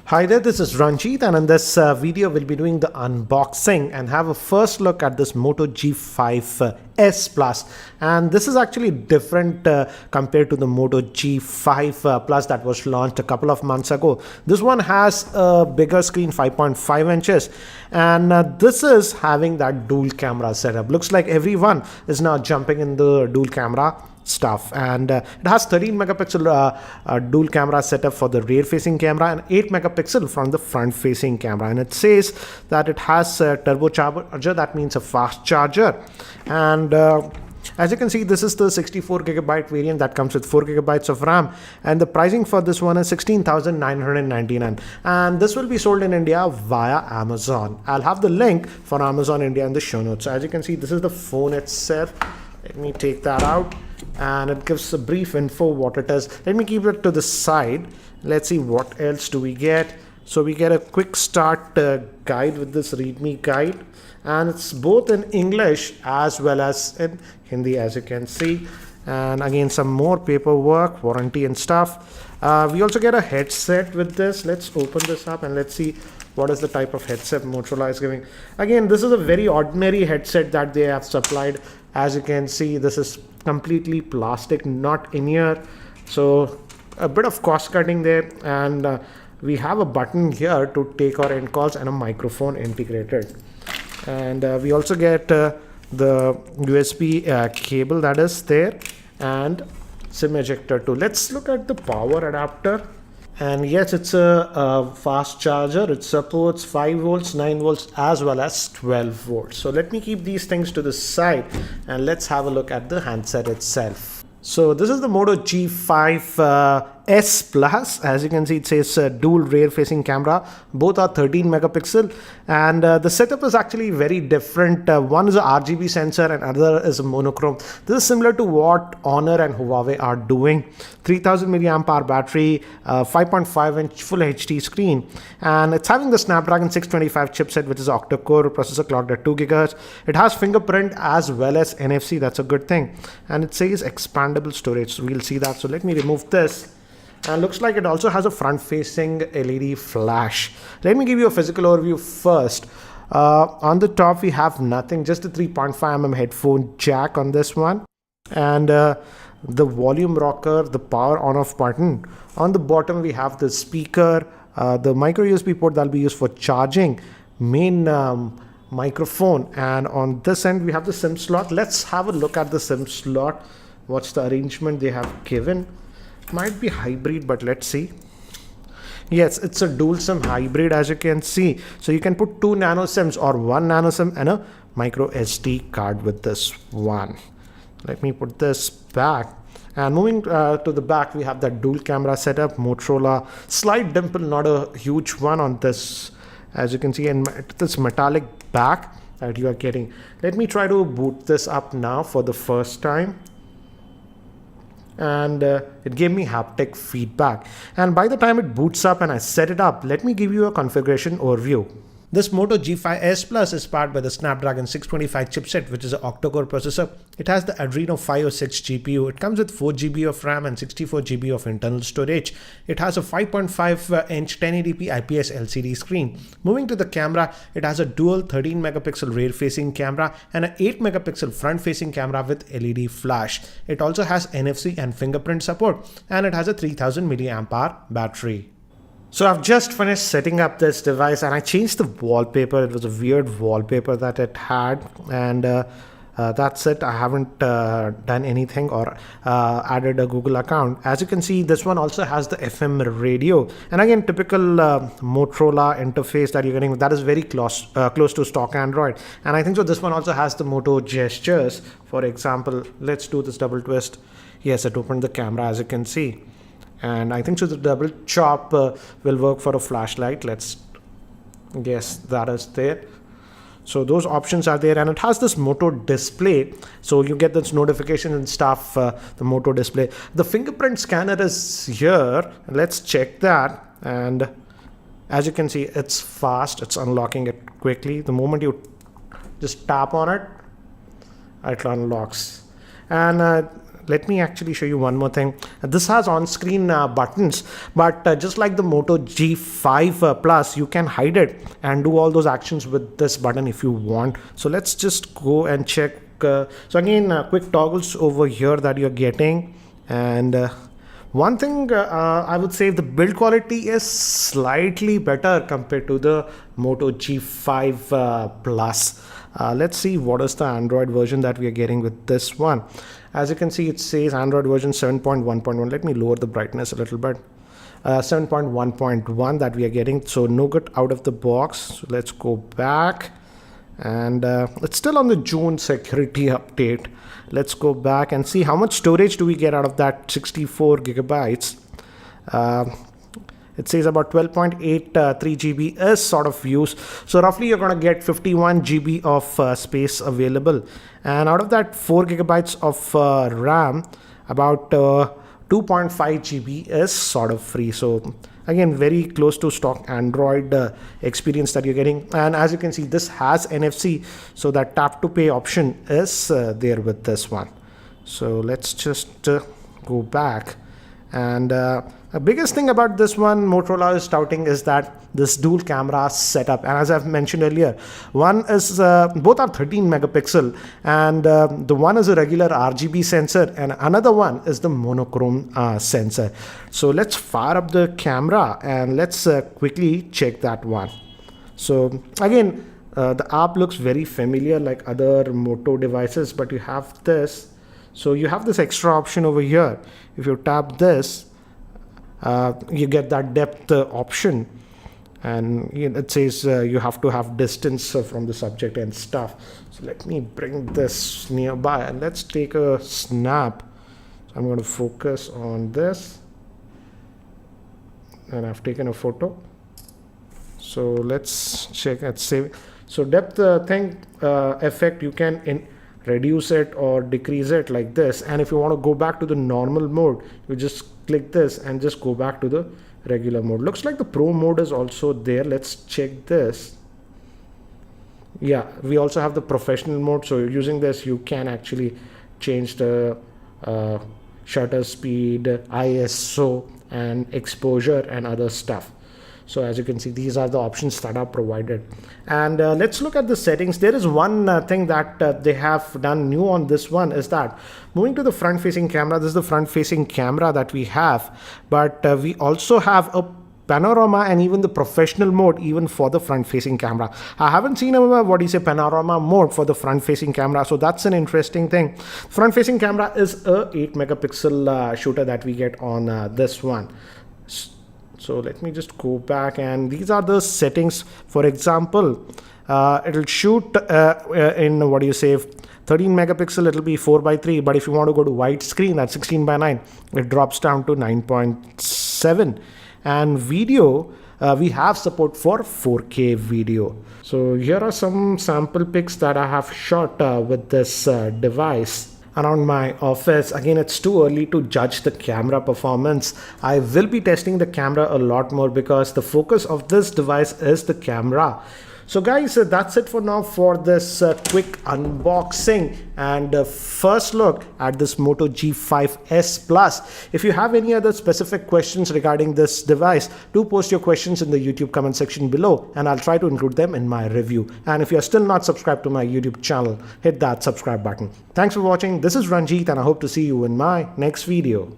Hi there, this is Ranjit, and in this video we'll be doing the unboxing and have a first look at this Moto G5S Plus. And this is actually different compared to the Moto G5 Plus that was launched a couple of months ago. This one has a bigger screen, 5.5 inches, and this is having that dual camera setup. Looks like everyone is now jumping in the dual camera stuff, and it has 13 megapixel dual camera setup for the rear facing camera and 8 megapixel from the front facing camera, and it says that it has a turbocharger, that means a fast charger. And as you can see, this is the 64 gigabyte variant that comes with 4 gigabytes of RAM, and the pricing for this one is 16,999, and this will be sold in India via Amazon. I'll have the link for Amazon India in the show notes. So as you can see, this is the phone itself. Let me take that out, and it gives a brief info what it is. Let me keep it to the side. Let's see what else do we get. So we get a quick start guide with this readme guide, and it's both in English as well as in Hindi, as you can see. And again, some more paperwork, warranty and stuff. We also get a headset with this. Let's open this up and let's see what is the type of headset Motorola is giving. Again, this is a very ordinary headset that they have supplied. As you can see, this is completely plastic, not in-ear, so a bit of cost cutting there. And we have a button here to take our end calls and a microphone integrated. And we also get the USB cable that is there, and SIM ejector too. Let's look at the power adapter. And yes, it's a fast charger. It supports 5 volts, 9 volts as well as 12 volts. So let me keep these things to the side and let's have a look at the handset itself. So this is the Moto G5S Plus. As you can see, it says dual rear facing camera. Both are 13 megapixel, and the setup is actually very different. One is a RGB sensor and other is a monochrome. This is similar to what Honor and Huawei are doing. 3000 milliamp hour battery, 5.5 inch full HD screen, and it's having the Snapdragon 625 chipset, which is octa-core processor clocked at 2 GHz. It has fingerprint as well as NFC. That's a good thing. And it says expandable storage, so we'll see that. So let me remove this. And looks like it also has a front-facing LED flash. Let me give you a physical overview first. On the top, we have nothing, just a 3.5mm headphone jack on this one, and the volume rocker, the power on-off button. On the bottom, we have the speaker, the micro USB port that will be used for charging, main microphone, and on this end, we have the SIM slot. Let's have a look at the SIM slot. What's the arrangement they have given? Might be hybrid, but let's see. Yes, it's a dual SIM hybrid, as you can see. So you can put 2 nano SIMs or 1 nano SIM and a micro SD card with this one. Let me put this back. And moving to the back, we have that dual camera setup. Motorola, slight dimple, not a huge one on this, as you can see, and this metallic back that you are getting. Let me try to boot this up now for the first time. And it gave me haptic feedback, and by the time it boots up and I set it up, let me give you a configuration overview. This Moto G5S Plus is powered by the Snapdragon 625 chipset, which is an octa-core processor. It has the Adreno 506 GPU. It comes with 4 GB of RAM and 64 GB of internal storage. It has a 5.5 inch 1080p IPS LCD screen. Moving to the camera, it has a dual 13 megapixel rear facing camera and an 8 megapixel front facing camera with LED flash. It also has NFC and fingerprint support, and it has a 3000 milliamp hour battery. So I've just finished setting up this device, and I changed the wallpaper. It was a weird wallpaper that it had, and that's it. I haven't done anything or added a Google account. As you can see, this one also has the FM radio, and again, typical Motorola interface that you're getting. That is very close to stock Android, and I think so this one also has the Moto gestures. For example, let's do this double twist. Yes, it opened the camera, as you can see. And I think so the double chop will work for a flashlight. Let's guess that is there. So those options are there, and it has this Moto display, so you get this notification and stuff, the Moto display. The fingerprint scanner is here. Let's check that, and as you can see, it's fast. It's unlocking it quickly. The moment you just tap on it, it unlocks. And let me actually show you one more thing. This has on-screen buttons, but just like the Moto G5 Plus, you can hide it and do all those actions with this button if you want. So let's just go and check. So again, quick toggles over here that you're getting. And one thing I would say, the build quality is slightly better compared to the Moto G5 Plus. Let's see what is the Android version that we are getting with this one. As you can see, it says Android version 7.1.1. Let me lower the brightness a little bit. 7.1.1 that we are getting. So no good out of the box. So let's go back. And it's still on the June security update. Let's go back and see how much storage do we get out of that 64 gigabytes. It says about 12.83 GB is sort of used. So roughly you're going to get 51 GB of space available. And out of that 4 gigabytes of RAM, about 2.5 GB is sort of free. So again, very close to stock Android experience that you're getting. And as you can see, this has NFC. So that tap to pay option is there with this one. So let's just go back. And the biggest thing about this one Motorola is touting is that this dual camera setup. And as I've mentioned earlier, one is both are 13 megapixel, and the one is a regular RGB sensor and another one is the monochrome sensor. So let's fire up the camera and let's quickly check that one. So again, the app looks very familiar like other Moto devices, but you have this. So you have this extra option over here. If you tap this, you get that depth option, and it says you have to have distance from the subject and stuff. So let me bring this nearby and let's take a snap. So I'm going to focus on this, and I've taken a photo. So let's check and save. So depth effect, you can reduce it or decrease it like this. And if you want to go back to the normal mode, you just click this and just go back to the regular mode. Looks like the pro mode is also there. Let's check this. Yeah, we also have the professional mode. So using this, you can actually change the shutter speed, ISO, and exposure and other stuff. So as you can see, these are the options that are provided. And let's look at the settings. There is one thing that they have done new on this one, is that moving to the front facing camera, this is the front facing camera that we have, but we also have a panorama and even the professional mode even for the front facing camera. I haven't seen a panorama mode for the front facing camera, so that's an interesting thing. Front facing camera is a 8 megapixel shooter that we get on this one. So let me just go back, and these are the settings. For example, it'll shoot in 13 megapixel, it'll be 4:3, but if you want to go to widescreen, that's 16:9, it drops down to 9.7. And video, we have support for 4K video. So here are some sample pics that I have shot with this device around my office. Again, it's too early to judge the camera performance. I will be testing the camera a lot more because the focus of this device is the camera. So guys, that's it for now for this quick unboxing and first look at this Moto G5S Plus. If you have any other specific questions regarding this device, do post your questions in the YouTube comment section below and I'll try to include them in my review. And if you're still not subscribed to my YouTube channel, hit that subscribe button. Thanks for watching. This is Ranjit and I hope to see you in my next video.